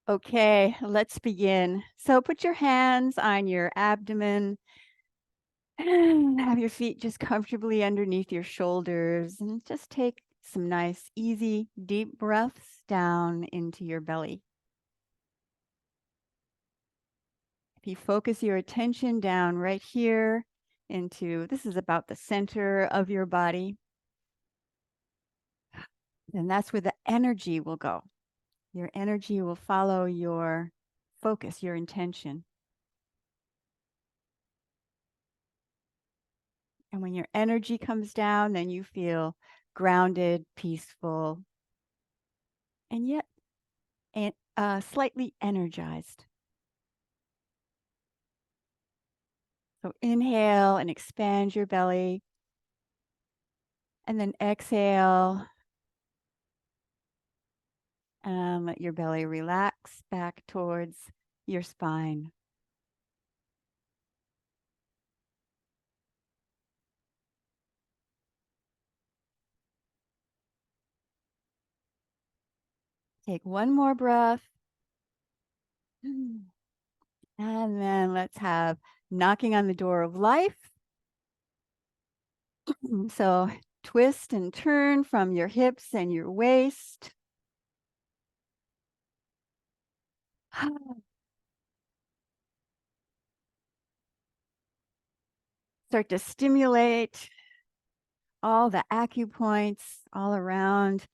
Okay, let's begin. So put your hands on your abdomen and have your feet just comfortably underneath your shoulders and just take some nice, easy, deep breaths down into your belly. If you focus your attention down right here this is about the center of your body, then that's where the energy will go. Your energy will follow your focus, your intention. And when your energy comes down, then you feel grounded, peaceful, and yet slightly energized. So inhale and expand your belly, and then exhale and let your belly relax back towards your spine. Take one more breath. And then let's have knocking on the door of life. So twist and turn from your hips and your waist. Start to stimulate all the acupoints all around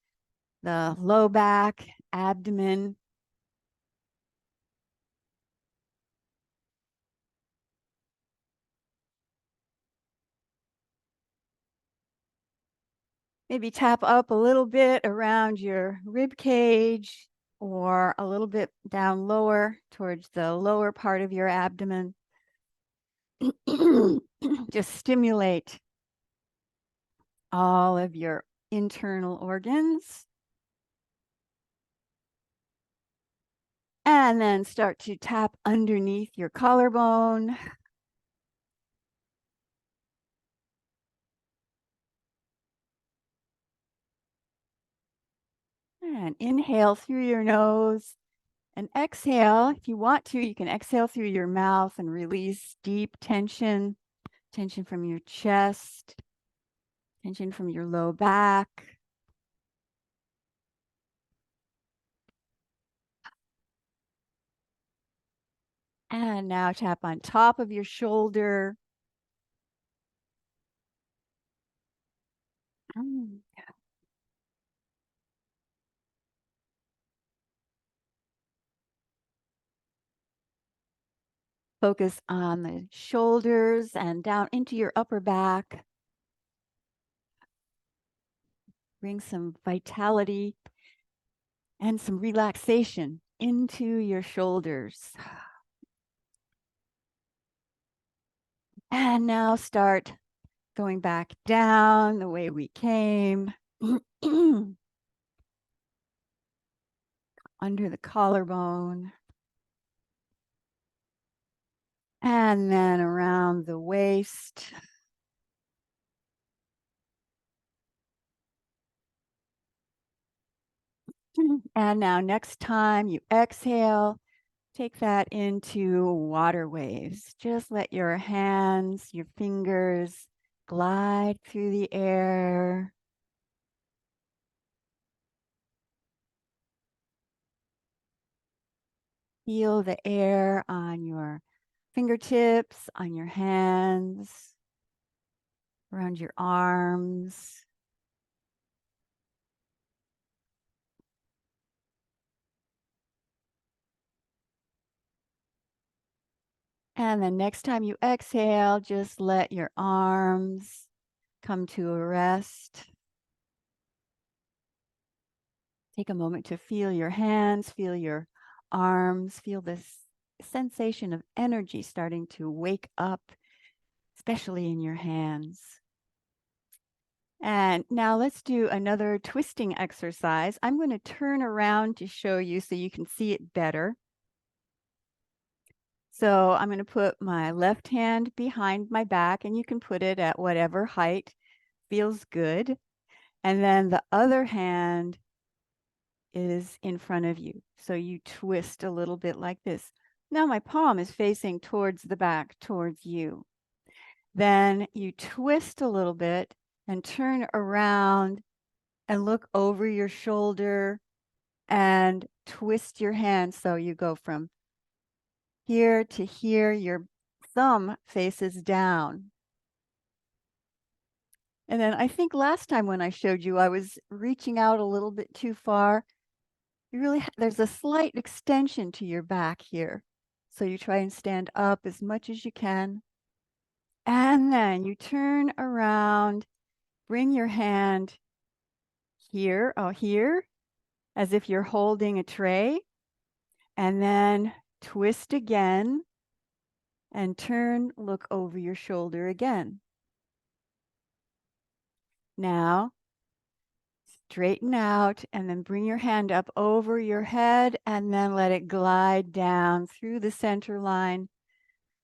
the low back, abdomen. Maybe tap up a little bit around your rib cage or a little bit down lower towards the lower part of your abdomen. Just stimulate all of your internal organs. And then start to tap underneath your collarbone. And inhale through your nose. And exhale, if you want to, you can exhale through your mouth and release deep tension from your chest, tension from your low back. And now tap on top of your shoulder. Focus on the shoulders and down into your upper back. Bring some vitality and some relaxation into your shoulders. And now start going back down the way we came. Under the collarbone. And then around the waist. And now next time you exhale, take that into water waves. Just let your hands, your fingers glide through the air. Feel the air on your fingertips, on your hands, around your arms. And then next time you exhale, just let your arms come to a rest. Take a moment to feel your hands, feel your arms, feel this sensation of energy starting to wake up, especially in your hands. And now let's do another twisting exercise. I'm going to turn around to show you so you can see it better. So I'm going to put my left hand behind my back, and you can put it at whatever height feels good. And then the other hand is in front of you. So you twist a little bit like this. Now my palm is facing towards the back, towards you. Then you twist a little bit and turn around and look over your shoulder and twist your hand. So you go from here to here, your thumb faces down. And then I think last time when I showed you, I was reaching out a little bit too far. You really, there's a slight extension to your back here. So you try and stand up as much as you can. And then you turn around, bring your hand here, here, as if you're holding a tray. And then twist again and turn, look over your shoulder again. Now, straighten out and then bring your hand up over your head and then let it glide down through the center line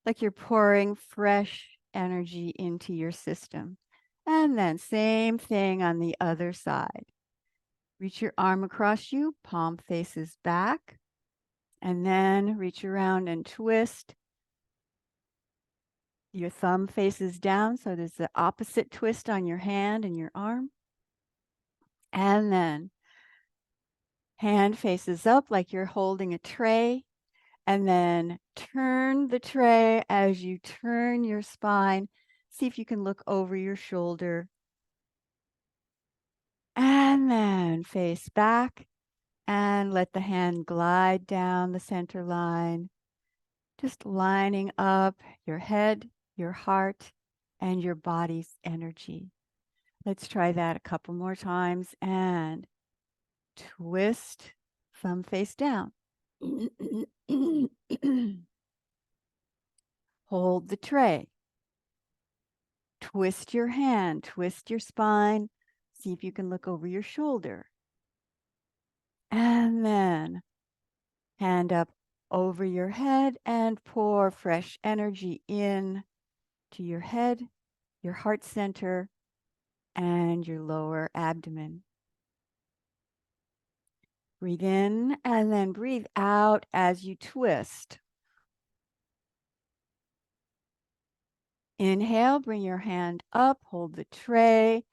like you're pouring fresh energy into your system. And then same thing on the other side. Reach your arm across you, palm faces back, and then reach around and twist. Your thumb faces down, so there's the opposite twist on your hand and your arm. And then hand faces up like you're holding a tray. And then turn the tray as you turn your spine. See if you can look over your shoulder. And then face back and let the hand glide down the center line. Just lining up your head, your heart, and your body's energy. Let's try that a couple more times and twist, thumb face down. Hold the tray. Twist your hand, twist your spine. See if you can look over your shoulder. And then hand up over your head and pour fresh energy in to your head, your heart center, and your lower abdomen. Breathe in and then breathe out as you twist. Inhale, bring your hand up, hold the tray.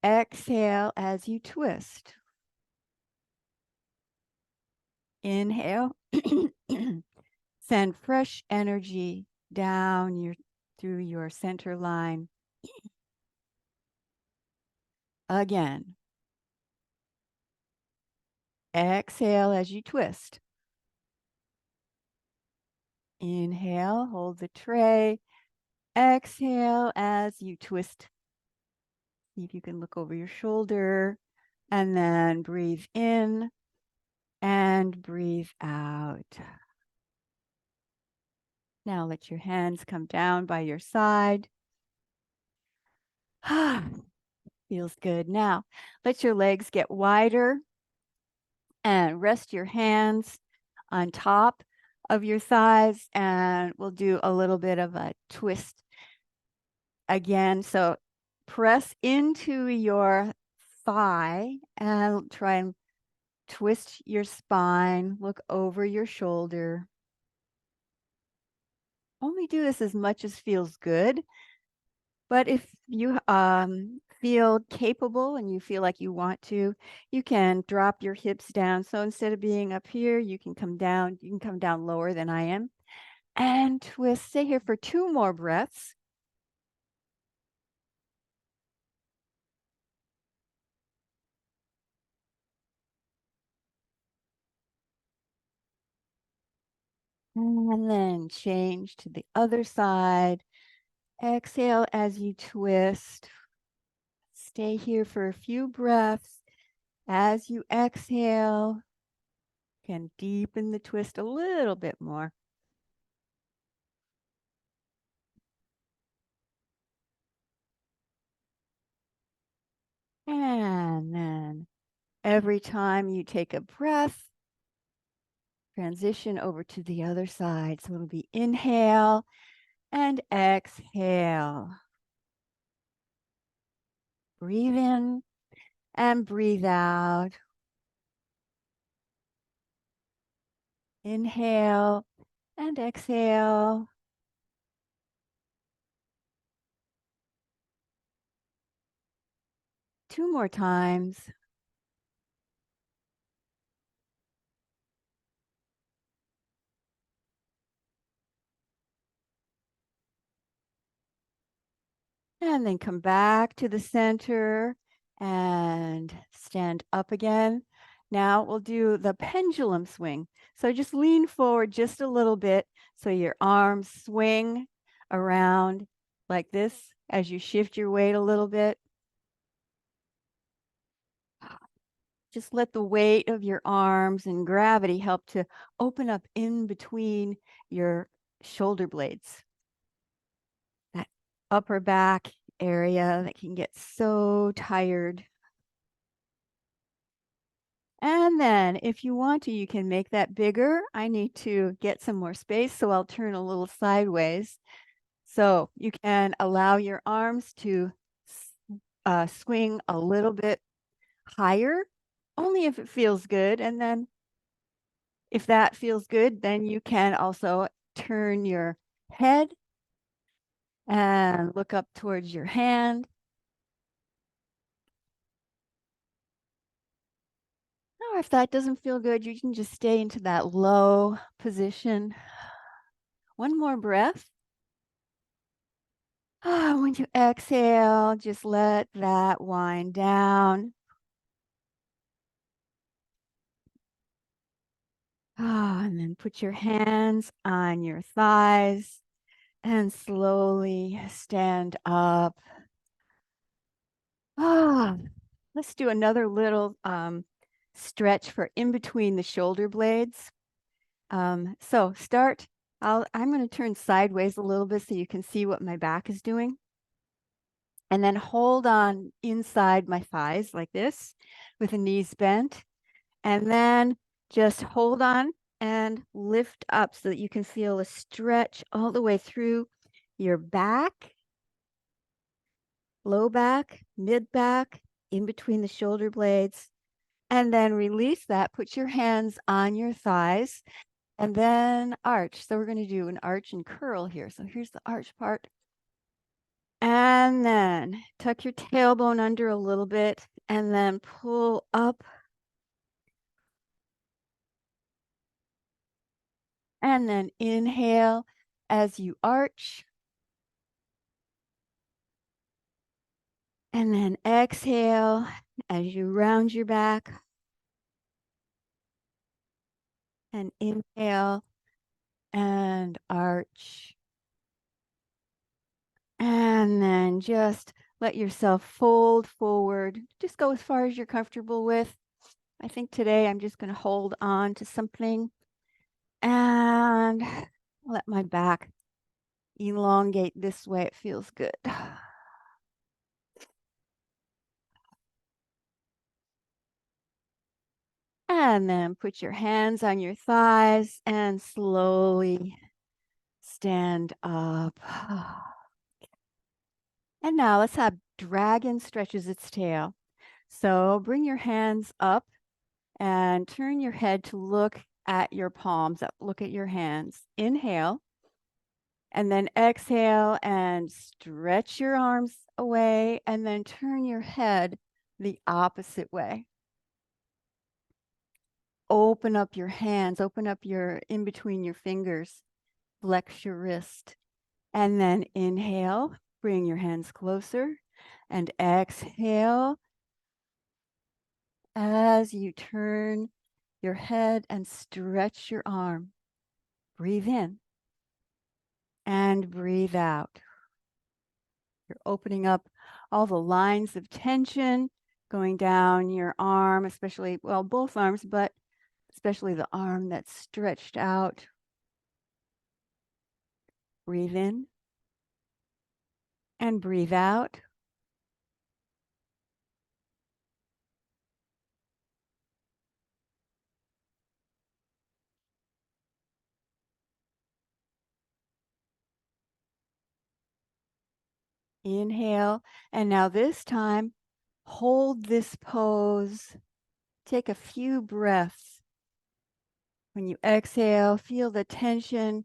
Exhale as you twist. Inhale, send fresh energy down through your center line. Again. Exhale as you twist. Inhale, hold the tray. Exhale as you twist. See if you can look over your shoulder and then breathe in and breathe out. Now let your hands come down by your side. Feels good. Now let your legs get wider and rest your hands on top of your thighs, and we'll do a little bit of a twist again. So press into your thigh and try and twist your spine, look over your shoulder. Only do this as much as feels good. But if you feel capable and you feel like you want to, you can drop your hips down. So instead of being up here, you can come down. You can come down lower than I am. And twist. Stay here for 2 more breaths. And then change to the other side. Exhale as you twist. Stay here for a few breaths. As you exhale, you can deepen the twist a little bit more. And then every time you take a breath, transition over to the other side. So it'll be inhale and exhale. Breathe in and breathe out. Inhale and exhale. Two more times. And then come back to the center and stand up again. Now we'll do the pendulum swing. So just lean forward just a little bit so your arms swing around like this as you shift your weight a little bit. Just let the weight of your arms and gravity help to open up in between your shoulder blades. That upper back area that can get so tired. And then if you want to, you can make that bigger. I need to get some more space, so I'll turn a little sideways. So you can allow your arms to swing a little bit higher, only if it feels good. And then if that feels good, then you can also turn your head and look up towards your hand. Or if that doesn't feel good, you can just stay into that low position. One more breath. When you exhale, just let that wind down. And then put your hands on your thighs and slowly stand up. Let's do another little stretch for in between the shoulder blades. So start, I'm going to turn sideways a little bit so you can see what my back is doing. And then hold on inside my thighs like this with the knees bent. And then just hold on and lift up so that you can feel a stretch all the way through your back, low back, mid back, in between the shoulder blades. And then release that. Put your hands on your thighs and then arch. So we're going to do an arch and curl here. So here's the arch part. And then tuck your tailbone under a little bit and then pull up. And then inhale as you arch. And then exhale as you round your back. And inhale and arch. And then just let yourself fold forward. Just go as far as you're comfortable with. I think today I'm just going to hold on to something and let my back elongate this way. It feels good. And then put your hands on your thighs and slowly stand up. And now let's have dragon stretches its tail. So bring your hands up and turn your head to look at your palms, look at your hands. Inhale. And then exhale and stretch your arms away and then turn your head the opposite way. Open up your hands, open up your in between your fingers, flex your wrist. And then inhale, bring your hands closer and exhale as you turn your head and stretch your arm. Breathe in and breathe out. You're opening up all the lines of tension going down your arm, especially, well, both arms, but especially the arm that's stretched out. Breathe in and breathe out. Inhale. And now this time, hold this pose. Take a few breaths. When you exhale, feel the tension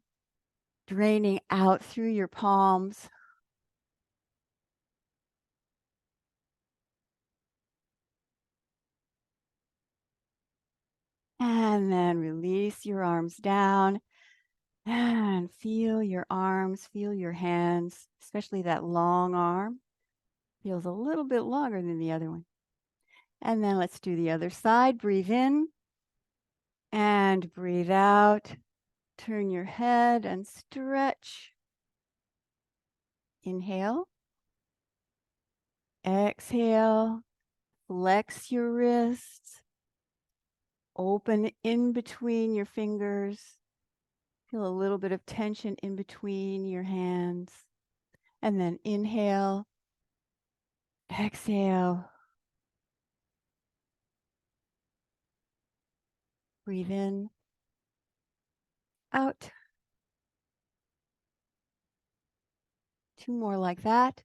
draining out through your palms. And then release your arms down and feel your arms, feel your hands, especially that long arm. Feels a little bit longer than the other one. And then let's do the other side. Breathe in and breathe out. Turn your head and stretch. Inhale. Exhale. Flex your wrists. Open in between your fingers. Feel a little bit of tension in between your hands. And then inhale. Exhale. Breathe in. Out. 2 more like that.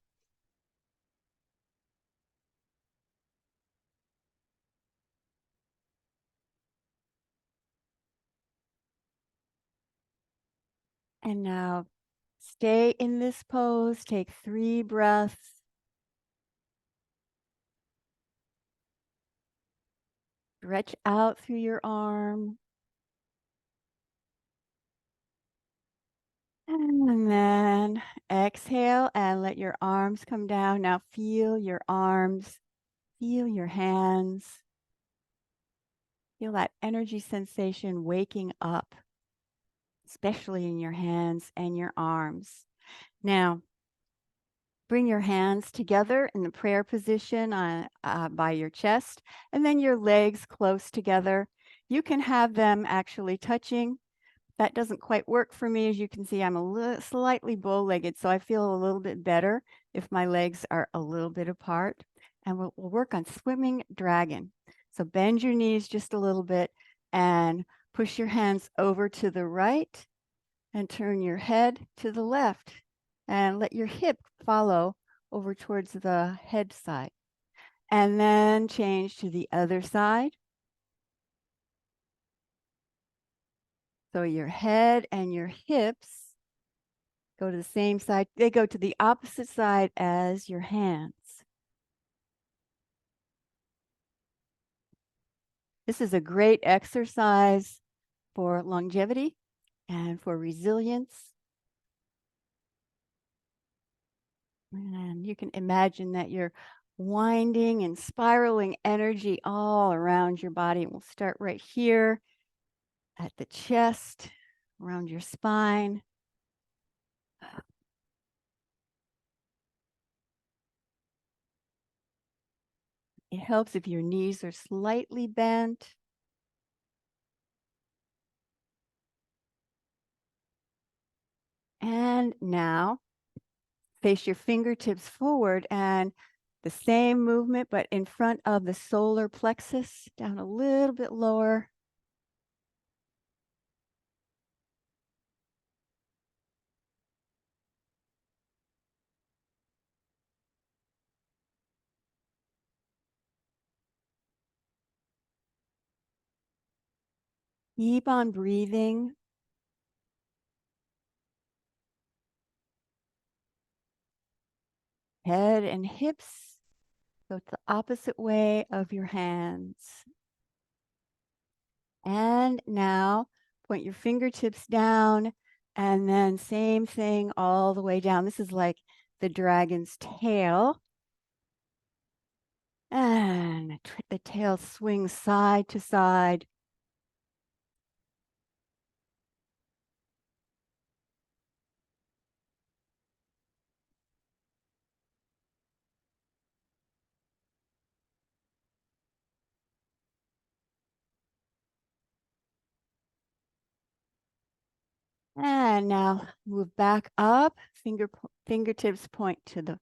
And now stay in this pose. Take 3 breaths. Stretch out through your arm. And then exhale and let your arms come down. Now feel your arms, feel your hands. Feel that energy sensation waking up, especially in your hands and your arms. Now, bring your hands together in the prayer position by your chest, and then your legs close together. You can have them actually touching. That doesn't quite work for me. As you can see, I'm slightly bow-legged, so I feel a little bit better if my legs are a little bit apart. And we'll work on swimming dragon. So bend your knees just a little bit and push your hands over to the right and turn your head to the left and let your hip follow over towards the head side. And then change to the other side. So your head and your hips go to the same side. They go to the opposite side as your hands. This is a great exercise for longevity and for resilience. And you can imagine that you're winding and spiraling energy all around your body. We'll start right here at the chest, around your spine. It helps if your knees are slightly bent. And now face your fingertips forward and the same movement, but in front of the solar plexus, down a little bit lower. Keep on breathing. Head and hips go the opposite way of your hands. And now point your fingertips down and then same thing all the way down. This is like the dragon's tail. And the tail swings side to side. And now move back up. Fingertips point to the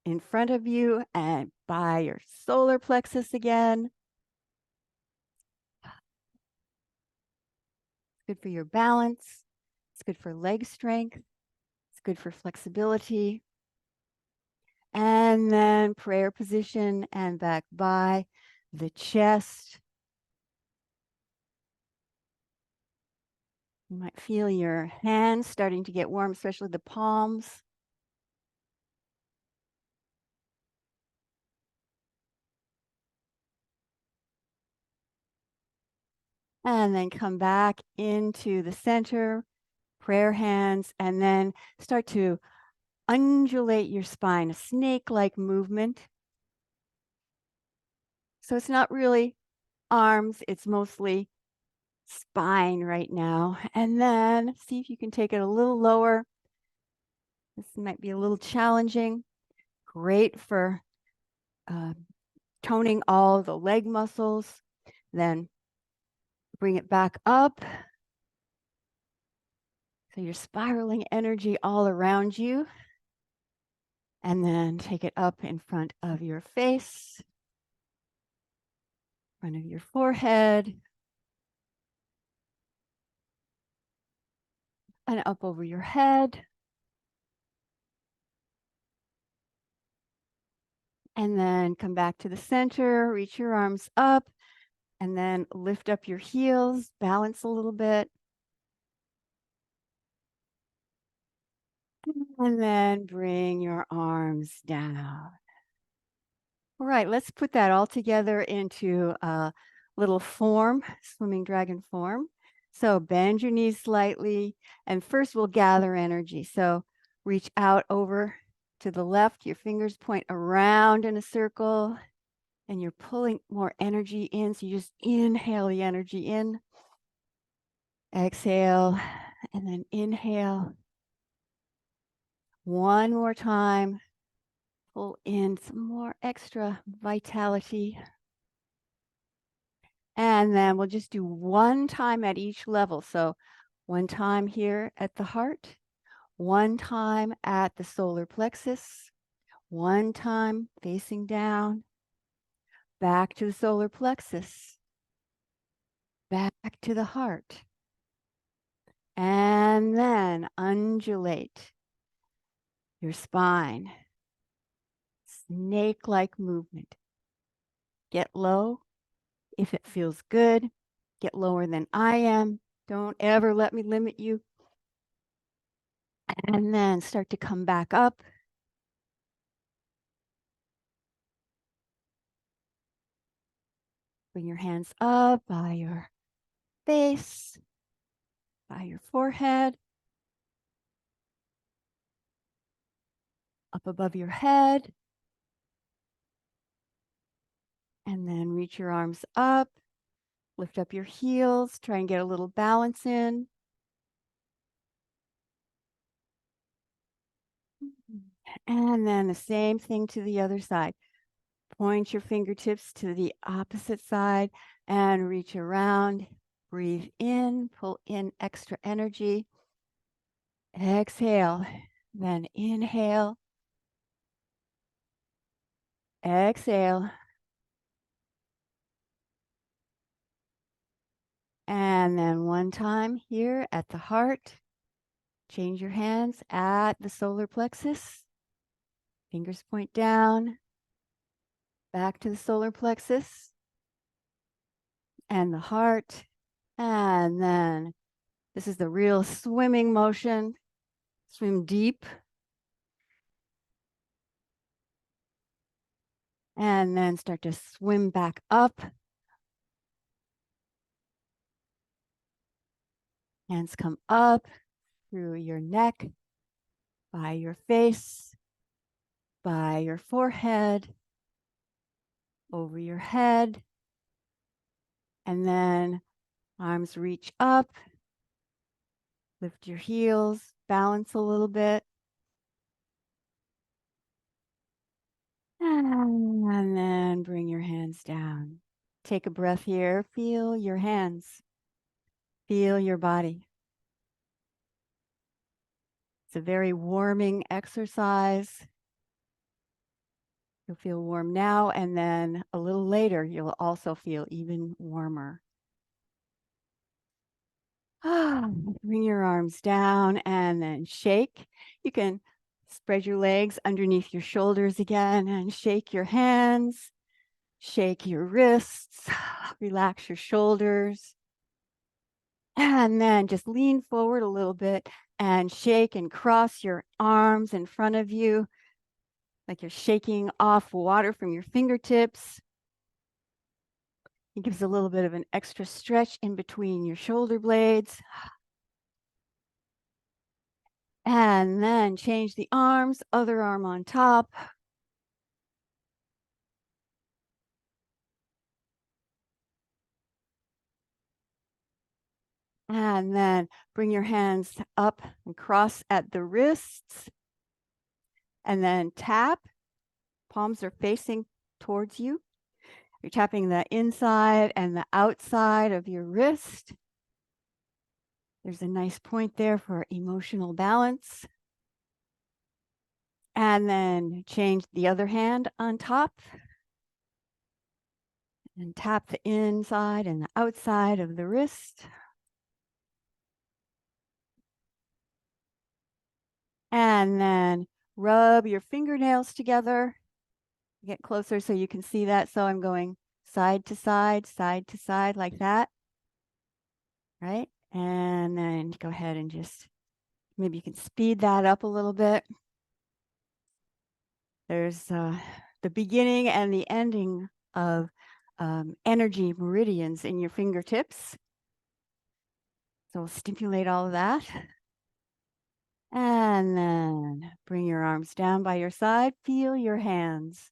in front of you and by your solar plexus again. It's good for your balance. It's good for leg strength. It's good for flexibility. And then prayer position and back by the chest. You might feel your hands starting to get warm, especially the palms. And then come back into the center, prayer hands, and then start to undulate your spine, a snake-like movement. So it's not really arms, it's mostly spine right now. And then see if you can take it a little lower. This might be a little challenging. Great for toning all the leg muscles. Then bring it back up. So you're spiraling energy all around you. And then take it up in front of your face, front of your forehead, and up over your head. And then come back to the center, reach your arms up, and then lift up your heels, balance a little bit. And then bring your arms down. All right, let's put that all together into a little form, swimming dragon form. So bend your knees slightly, and first we'll gather energy. So reach out over to the left, your fingers point around in a circle, and you're pulling more energy in. So you just inhale the energy in, exhale, and then inhale. One more time. Pull in some more extra vitality. And then we'll just do one time at each level. So one time here at the heart, one time at the solar plexus, one time facing down, back to the solar plexus, back to the heart. And then undulate your spine. Snake-like movement. Get low if it feels good. Get lower than I am. Don't ever let me limit you. And then start to come back up. Bring your hands up by your face, by your forehead, up above your head. And then reach your arms up, lift up your heels, try and get a little balance in. And then the same thing to the other side. Point your fingertips to the opposite side and reach around. Breathe in, pull in extra energy. Exhale, then inhale. Exhale. And then one time here at the heart. Change your hands at the solar plexus. Fingers point down. Back to the solar plexus. And the heart. And then this is the real swimming motion. Swim deep. And then start to swim back up. Hands come up through your neck, by your face, by your forehead, over your head. And then arms reach up. Lift your heels, balance a little bit. And then bring your hands down. Take a breath here. Feel your hands. Feel your body. It's a very warming exercise. You'll feel warm now, and then a little later, you'll also feel even warmer. Bring your arms down and then shake. You can Spread your legs underneath your shoulders again and shake your hands, shake your wrists, relax your shoulders. And then just lean forward a little bit and shake and cross your arms in front of you, like you're shaking off water from your fingertips. It gives a little bit of an extra stretch in between your shoulder blades. And then change the arms, other arm on top. And then bring your hands up and cross at the wrists. And then tap. Palms are facing towards you. You're tapping the inside and the outside of your wrist. There's a nice point there for emotional balance. And then change the other hand on top. And tap the inside and the outside of the wrist. And then rub your fingernails together. Get closer so you can see that. So I'm going side to side like that. Right? And then go ahead and just, maybe you can speed that up a little bit. There's the beginning and the ending of energy meridians in your fingertips. So we'll stimulate all of that. And then bring your arms down by your side. Feel your hands.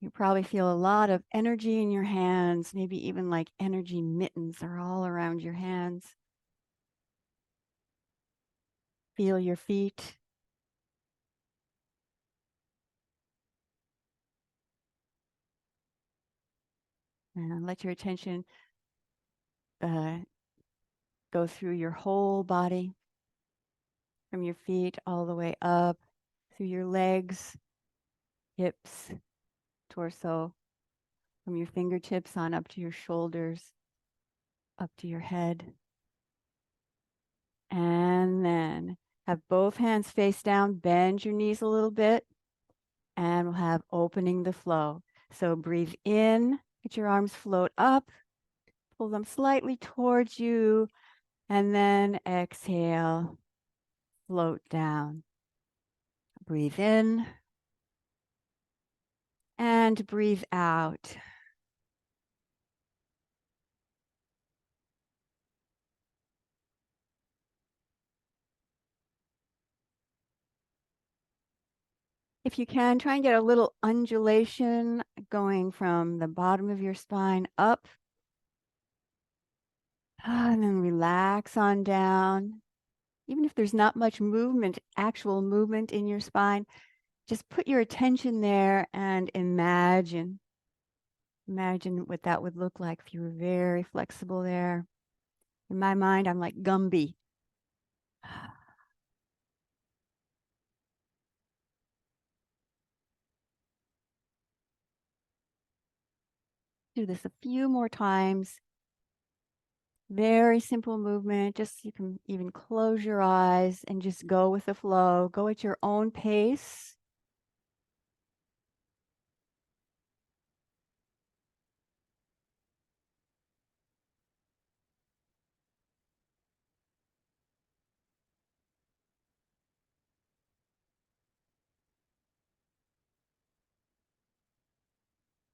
You probably feel a lot of energy in your hands, maybe even like energy mittens are all around your hands. Feel your feet. And let your attention go through your whole body, from your feet all the way up, through your legs, hips, torso, from your fingertips on up to your shoulders, up to your head. And then have both hands face down, bend your knees a little bit, and we'll have opening the flow. So breathe in, let your arms float up, pull them slightly towards you, and then exhale, float down. Breathe in and breathe out. If you can, try and get a little undulation going from the bottom of your spine up. And then relax on down. Even if there's not much movement, actual movement in your spine, just put your attention there and imagine. Imagine what that would look like if you were very flexible there. In my mind, I'm like Gumby. Do this a few more times. Very simple movement. Just you can even close your eyes and just go with the flow. Go at your own pace.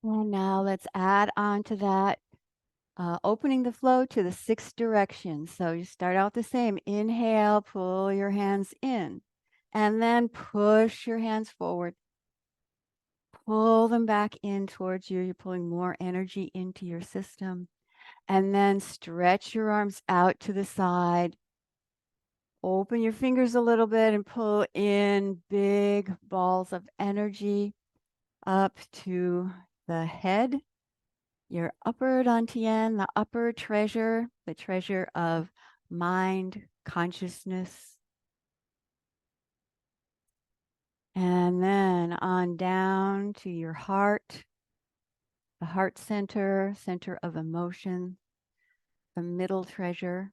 And now let's add on to that, opening the flow to the 6 directions. So you start out the same. Inhale, pull your hands in, and then push your hands forward. Pull them back in towards you. You're pulling more energy into your system. And then stretch your arms out to the side. Open your fingers a little bit and pull in big balls of energy up to the head. Your upper dantian, the upper treasure, the treasure of mind, consciousness. And then on down to your heart, the heart center, center of emotion, the middle treasure.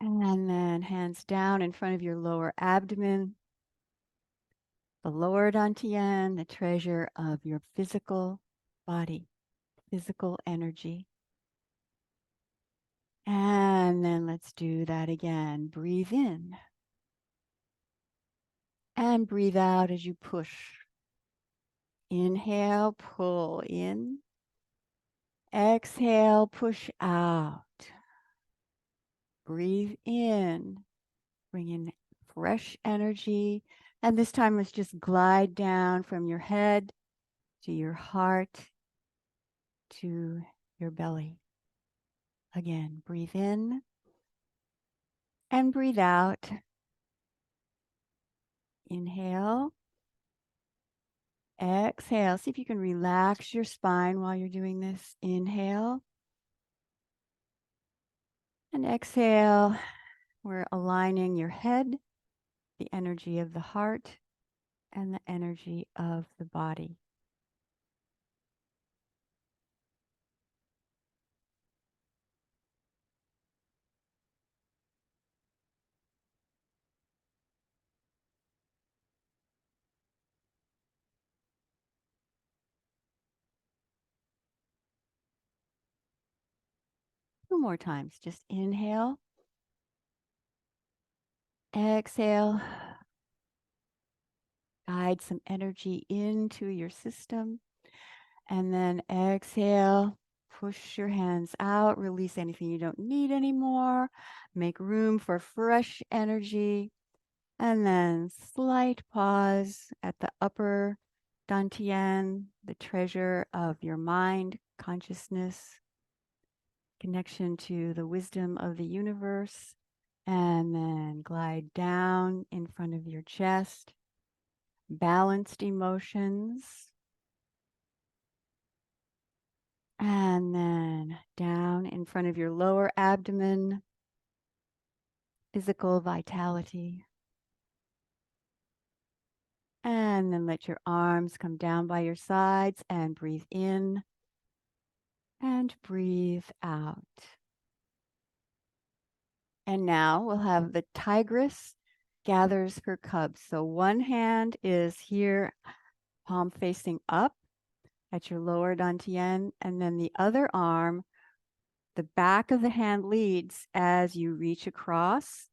And then hands down in front of your lower abdomen. The lower dantian, the treasure of your physical body, physical energy. And then let's do that again. Breathe in. And breathe out as you push. Inhale, pull in. Exhale, push out. Breathe in. Bring in fresh energy. And this time let's just glide down from your head to your heart to your belly. Again, breathe in and breathe out. Inhale. Exhale. See if you can relax your spine while you're doing this. Inhale. And exhale. We're aligning your head, the energy of the heart, and the energy of the body. Two more times. Just inhale. Exhale. Guide some energy into your system. And then exhale. Push your hands out. Release anything you don't need anymore. Make room for fresh energy. And then slight pause at the upper dantian, the treasure of your mind, consciousness, connection to the wisdom of the universe. And then glide down in front of your chest. Balanced emotions. And then down in front of your lower abdomen. Physical vitality. And then let your arms come down by your sides and breathe in and breathe out. And now we'll have the tigress gathers her cubs. So one hand is here, palm facing up at your lower dantian, and then the other arm, the back of the hand leads as you reach across.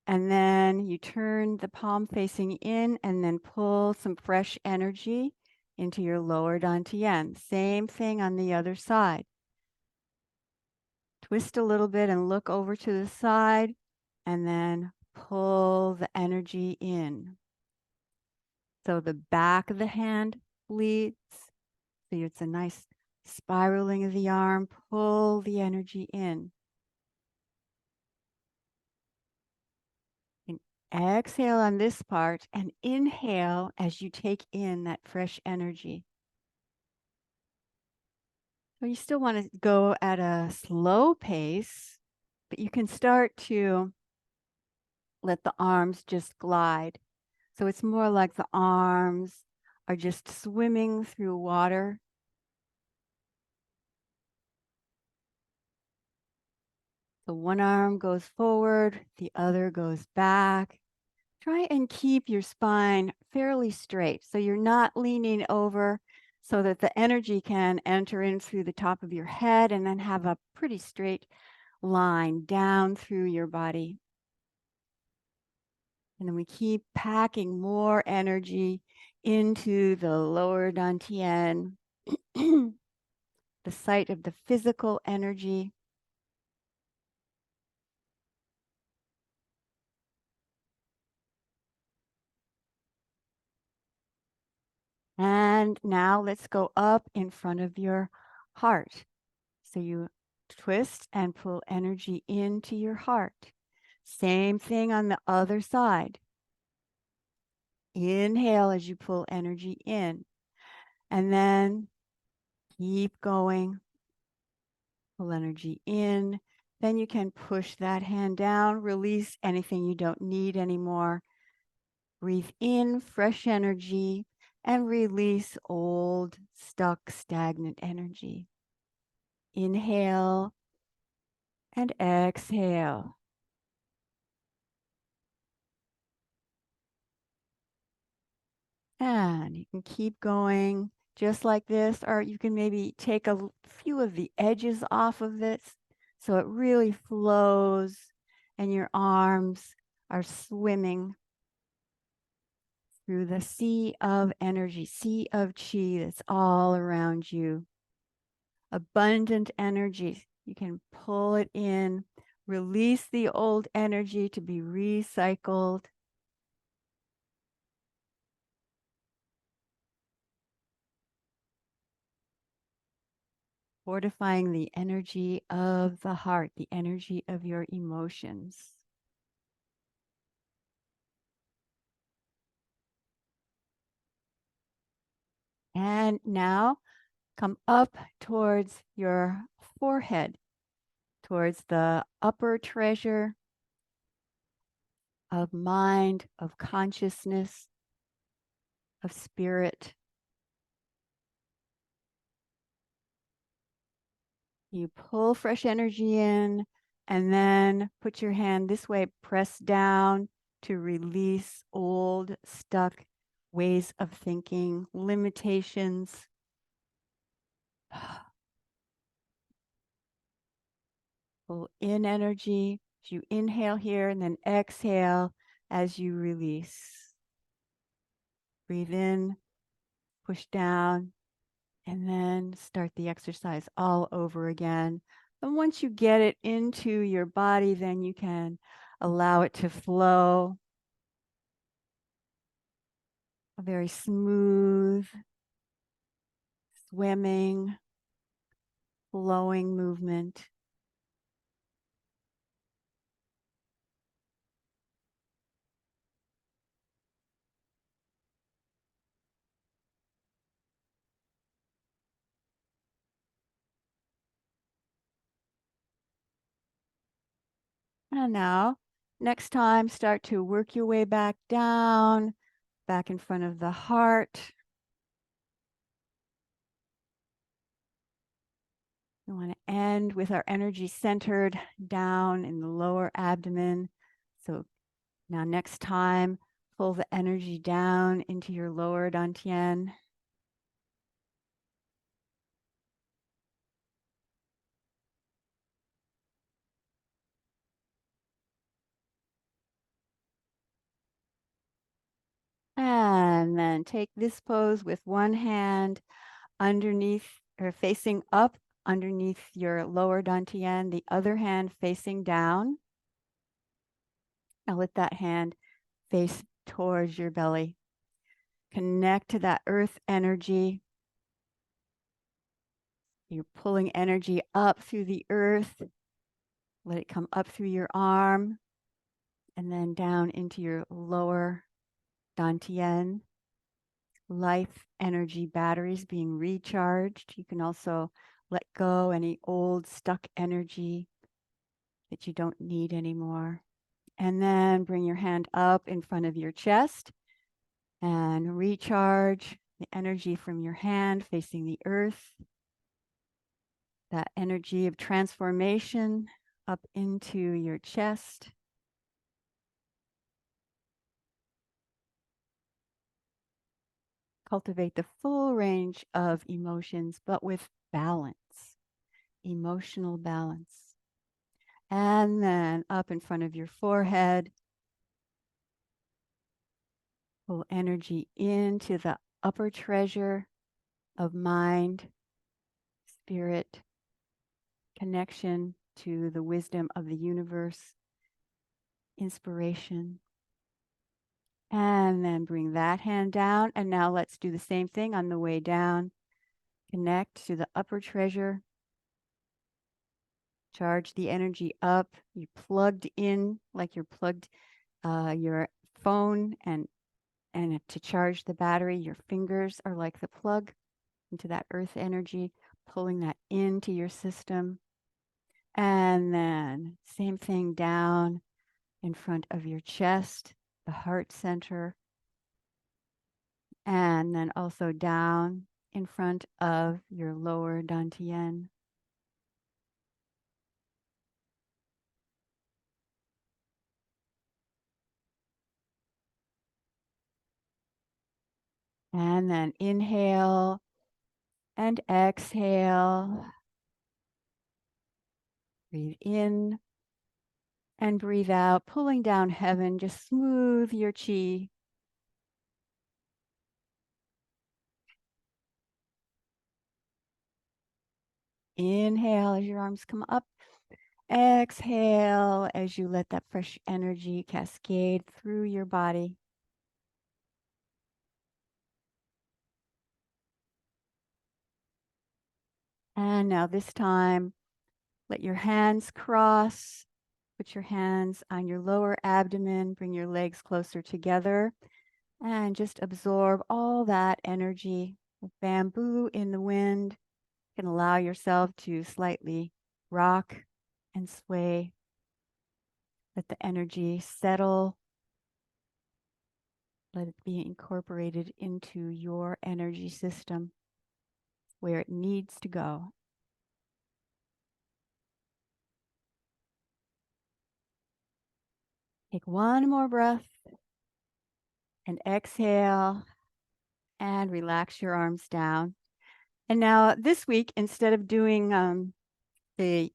And then you turn the palm facing in and then pull some fresh energy into your lower dantian. Same thing on the other side. Twist a little bit and look over to the side and then pull the energy in. So the back of the hand leads. So it's a nice spiraling of the arm. Pull the energy in. And exhale on this part and inhale as you take in that fresh energy. So you still want to go at a slow pace, but you can start to let the arms just glide. So it's more like the arms are just swimming through water. So one arm goes forward, the other goes back. Try and keep your spine fairly straight so you're not leaning over so that the energy can enter in through the top of your head and then have a pretty straight line down through your body. And then we keep packing more energy into the lower dantian, the site of the physical energy. And now let's go up in front of your heart. So you twist and pull energy into your heart. Same thing on the other side. Inhale as you pull energy in. And then keep going. Pull energy in. Then you can push that hand down, release anything you don't need anymore. Breathe in fresh energy and release old, stuck, stagnant energy. Inhale and exhale. And you can keep going just like this, or you can maybe take a few of the edges off of it so it really flows and your arms are swimming through the sea of energy, sea of chi that's all around you. Abundant energy. You can pull it in, release the old energy to be recycled. Fortifying the energy of the heart, the energy of your emotions. And now come up towards your forehead, towards the upper treasure of mind, of consciousness, of spirit. You pull fresh energy in and then put your hand this way, press down to release old, stuck ways of thinking, limitations. Pull in energy as you inhale here and then exhale as you release. Breathe in, push down, and then start the exercise all over again. And once you get it into your body, then you can allow it to flow. A very smooth, swimming, flowing movement. And now, next time, start to work your way back down, back in front of the heart. We want to end with our energy centered down in the lower abdomen. So now next time, pull the energy down into your lower dantian. And then take this pose with one hand underneath or facing up underneath your lower dantian, the other hand facing down. Now let that hand face towards your belly. Connect to that earth energy. You're pulling energy up through the earth. Let it come up through your arm and then down into your lower dantian. Life energy batteries being recharged. You can also let go any old stuck energy that you don't need anymore. And then bring your hand up in front of your chest and recharge the energy from your hand facing the earth. That energy of transformation up into your chest. Cultivate the full range of emotions, but with balance, emotional balance. And then up in front of your forehead, pull energy into the upper treasure of mind, spirit, connection to the wisdom of the universe, inspiration. And then bring that hand down. And now let's do the same thing on the way down. Connect to the upper treasure. Charge the energy up. You plugged in like you're plugged your phone, and to charge the battery, your fingers are like the plug into that earth energy, pulling that into your system. And then same thing down in front of your chest, the heart center. And then also down in front of your lower dantian. And then inhale and exhale. Breathe in and breathe out, pulling down heaven. Just smooth your chi. Inhale as your arms come up. Exhale as you let that fresh energy cascade through your body. And now this time, let your hands cross. Put your hands on your lower abdomen. Bring your legs closer together. And just absorb all that energy. Bamboo in the wind. You can allow yourself to slightly rock and sway. Let the energy settle. Let it be incorporated into your energy system where it needs to go. Take one more breath and exhale and relax your arms down. And now this week, instead of doing the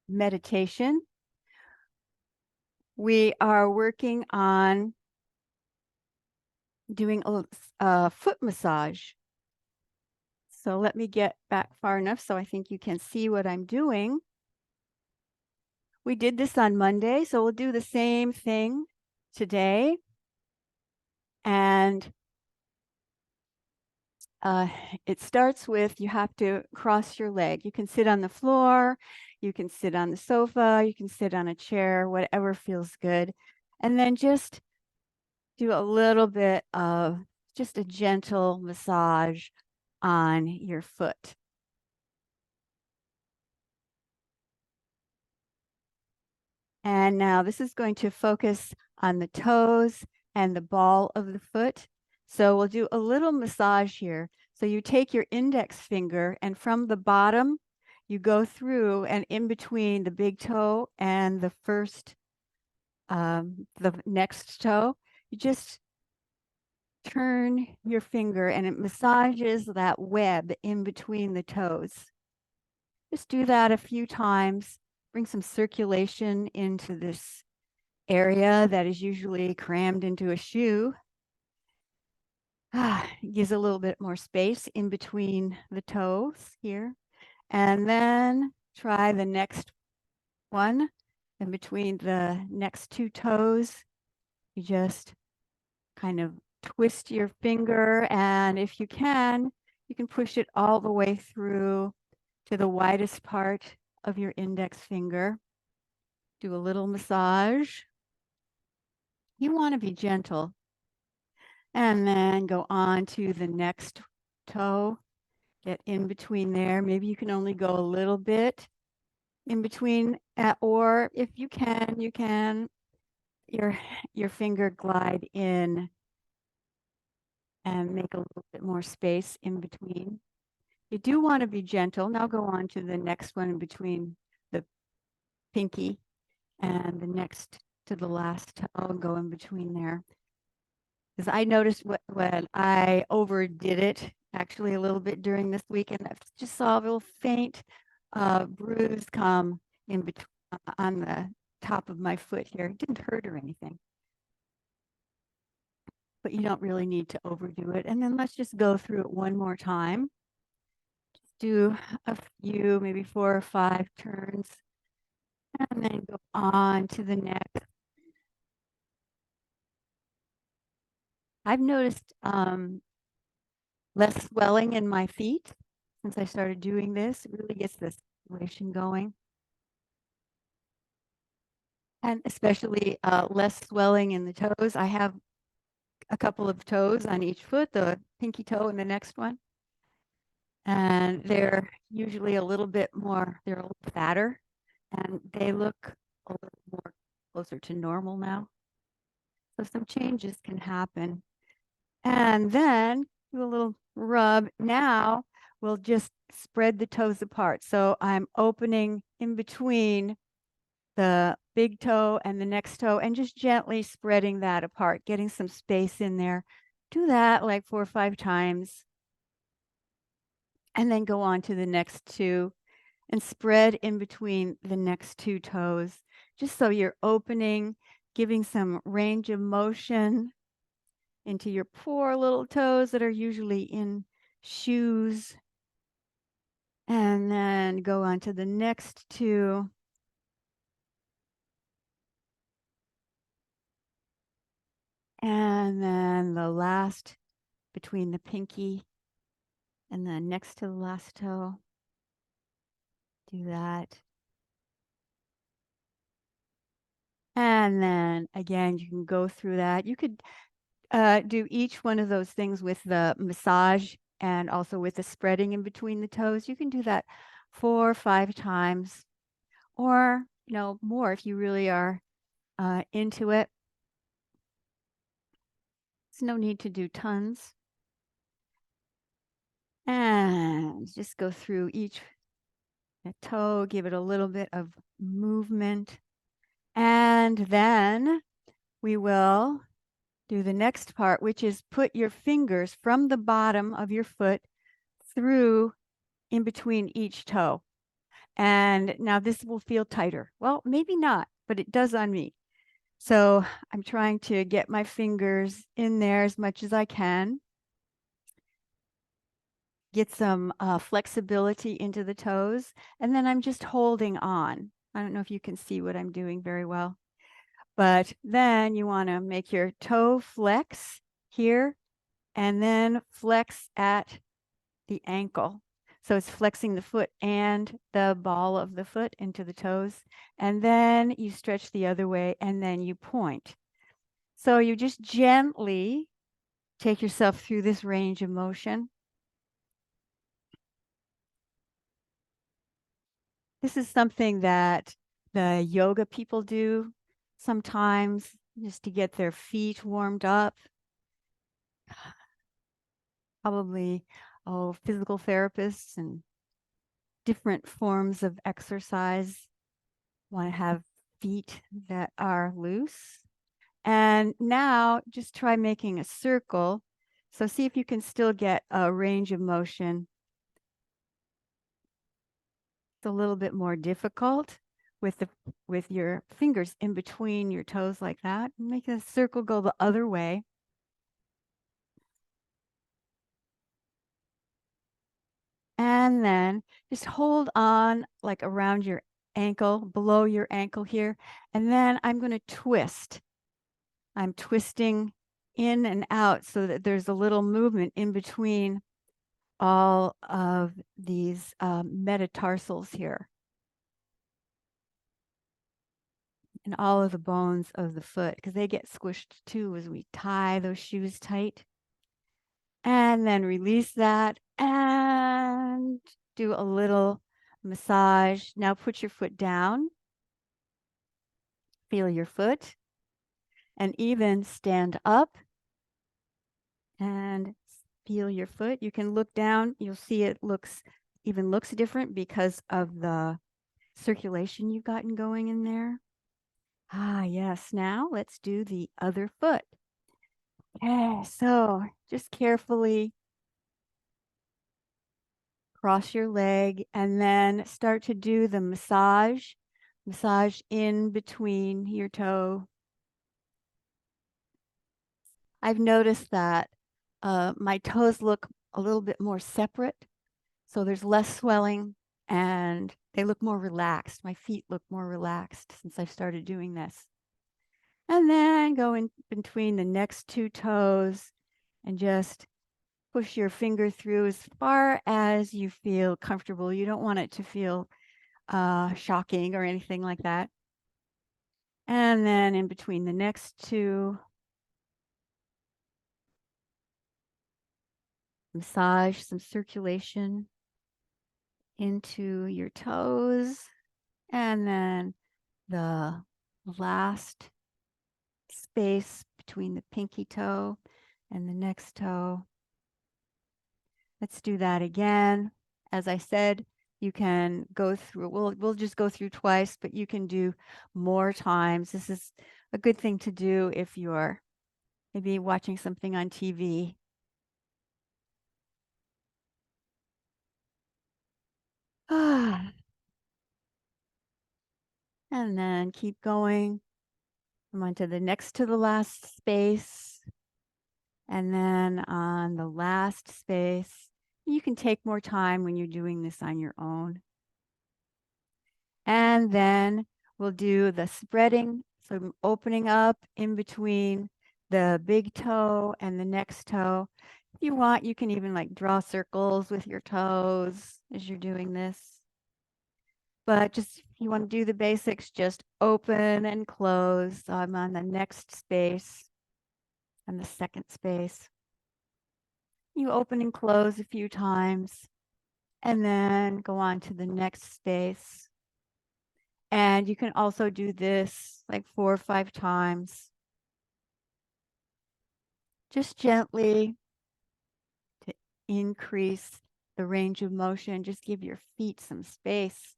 meditation, we are working on doing a foot massage. So let me get back far enough so I think you can see what I'm doing. We did this on Monday, so we'll do the same thing today. And it starts with you have to cross your leg. You can sit on the floor, you can sit on the sofa, you can sit on a chair, whatever feels good. And then just do a little bit of just a gentle massage on your foot. And now this is going to focus on the toes and the ball of the foot. So we'll do a little massage here. So you take your index finger and from the bottom, you go through and in between the big toe and the next toe, you just turn your finger and it massages that web in between the toes. Just do that a few times. Bring some circulation into this area that is usually crammed into a shoe. Gives a little bit more space in between the toes here. And then try the next one in between the next two toes. You just kind of twist your finger, and if you can push it all the way through to the widest part of your index finger. Do a little massage. You want to be gentle. And then go on to the next toe. Get in between there. Maybe you can only go a little bit in between, or if you can your finger glide in and make a little bit more space in between. You do want to be gentle. Now go on to the next one in between the pinky and the next to the last toe and go in between there. Because I noticed when I overdid it actually a little bit during this weekend, I just saw a little faint bruise come in between on the top of my foot here. It didn't hurt or anything. But you don't really need to overdo it. And then let's just go through it one more time. Just do a few, maybe 4 or 5 turns. And then go on to the next. I've noticed less swelling in my feet since I started doing this. It really gets the circulation going. And especially less swelling in the toes. I have a couple of toes on each foot, the pinky toe and the next one. And they're usually a little bit more, they're a little fatter, and they look a little more closer to normal now. So some changes can happen. And then do a little rub. Now we'll just spread the toes apart. So I'm opening in between the big toe and the next toe and just gently spreading that apart, getting some space in there Do that like 4 or 5 times. And then go on to the next 2 and spread in between the next 2 toes, just so you're opening, giving some range of motion into your poor little toes that are usually in shoes. And then go on to the next 2. And then the last between the pinky and then next to the last toe. Do that. And then again, you can go through that. You could do each one of those things with the massage and also with the spreading in between the toes. You can do that 4 or 5 times, or more if you really are into it. There's no need to do tons. And just go through each toe, give it a little bit of movement. And then we will do the next part, which is put your fingers from the bottom of your foot through in between each toe. And now this will feel tighter. Well, maybe not, but it does on me. So I'm trying to get my fingers in there as much as I can. Get some flexibility into the toes. And then I'm just holding on. I don't know if you can see what I'm doing very well. But then you want to make your toe flex here and then flex at the ankle. So it's flexing the foot and the ball of the foot into the toes. And then you stretch the other way and then you point. So you just gently take yourself through this range of motion. This is something that the yoga people do sometimes just to get their feet warmed up. Probably, physical therapists and different forms of exercise want to have feet that are loose. And now just try making a circle. So see if you can still get a range of motion. It's a little bit more difficult with your fingers in between your toes like that. Make a circle go the other way. And then just hold on like around your ankle, below your ankle here. And then I'm going to twist. I'm twisting in and out so that there's a little movement in between all of these metatarsals here and all of the bones of the foot because they get squished too as we tie those shoes tight. And then release that and do a little massage. Now put your foot down. Feel your foot and even stand up and feel your foot. You can look down. You'll see it looks different because of the circulation you've gotten going in there. Ah, yes. Now let's do the other foot. Okay, so just carefully cross your leg and then start to do the massage in between your toe. I've noticed that my toes look a little bit more separate, so there's less swelling and they look more relaxed. My feet look more relaxed since I've started doing this. And then go in between the next 2 toes and just push your finger through as far as you feel comfortable. You don't want it to feel shocking or anything like that. And then in between the next 2, massage some circulation into your toes. And then the last space between the pinky toe and the next toe. Let's do that again. As I said, you can go through, we'll just go through twice, but you can do more times. This is a good thing to do if maybe watching something on TV. And then keep going. Come on to the next to the last space. And then on the last space, you can take more time when you're doing this on your own. And then we'll do the spreading. So I'm opening up in between the big toe and the next toe. If you want, you can even like draw circles with your toes as you're doing this. But just if you want to do the basics, just open and close. So I'm on the next space and the second space. You open and close a few times and then go on to the next space. And you can also do this like 4 or 5 times. Just gently to increase the range of motion. Just give your feet some space.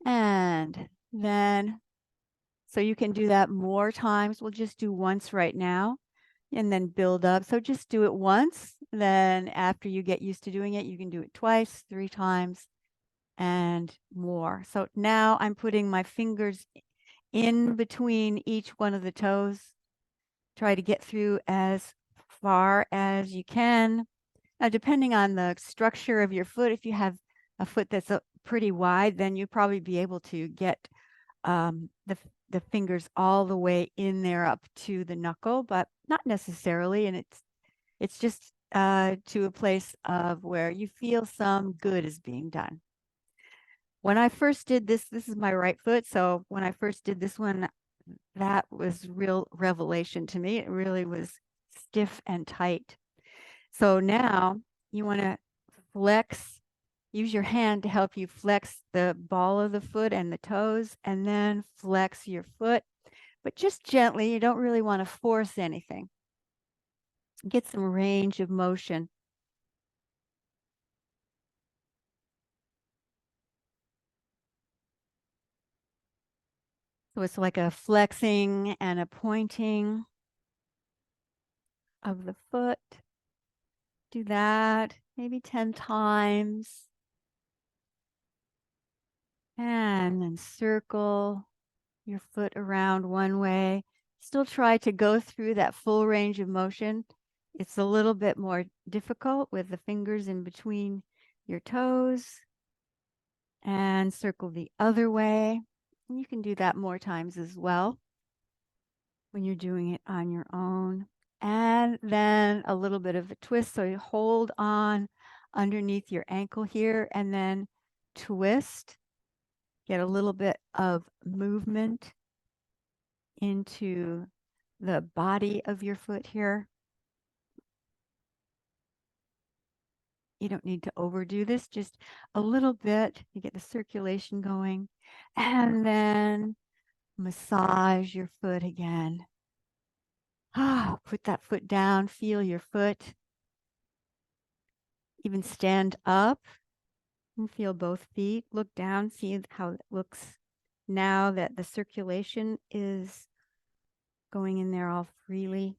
And then, so you can do that more times. We'll just do once right now and then build up. So just do it once. Then after you get used to doing it, you can do it twice, 3 times and more. So now I'm putting my fingers in between each one of the toes. Try to get through as far as you can. Now, depending on the structure of your foot, if you have a foot that's pretty wide, then you'll probably be able to get the fingers all the way in there up to the knuckle, but not necessarily. And it's just to a place of where you feel some good is being done. When I first did this is my right foot. So when I first did this one, that was real revelation to me. It really was stiff and tight. So now you want to flex, use your hand to help you flex the ball of the foot and the toes, and then flex your foot, but just gently. You don't really want to force anything. Get some range of motion. So it's like a flexing and a pointing of the foot. Do that maybe 10 times. And then circle your foot around one way. Still try to go through that full range of motion. It's a little bit more difficult with the fingers in between your toes. And circle the other way. You can do that more times as well when you're doing it on your own. And then a little bit of a twist. So you hold on underneath your ankle here and then twist. Get a little bit of movement into the body of your foot here. You don't need to overdo this, just a little bit to get the circulation going. And then massage your foot again. Put that foot down, feel your foot. Even stand up and feel both feet. Look down, see how it looks now that the circulation is going in there all freely.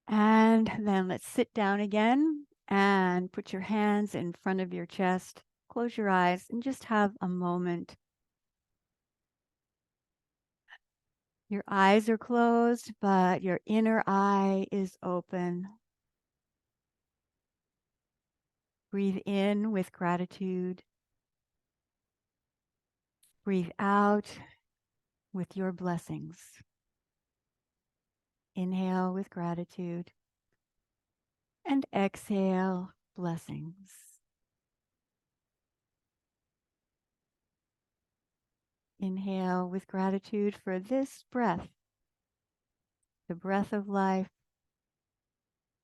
And then let's sit down again and put your hands in front of your chest. Close your eyes and just have a moment. Your eyes are closed, but your inner eye is open. Breathe in with gratitude. Breathe out with your blessings. Inhale with gratitude and exhale blessings. Inhale with gratitude for this breath, the breath of life,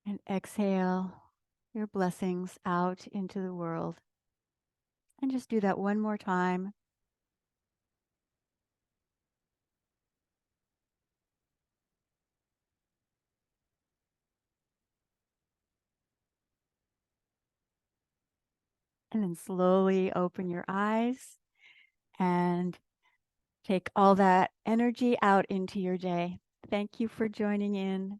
and exhale your blessings out into the world. And just do that one more time. And then slowly open your eyes and take all that energy out into your day. Thank you for joining in.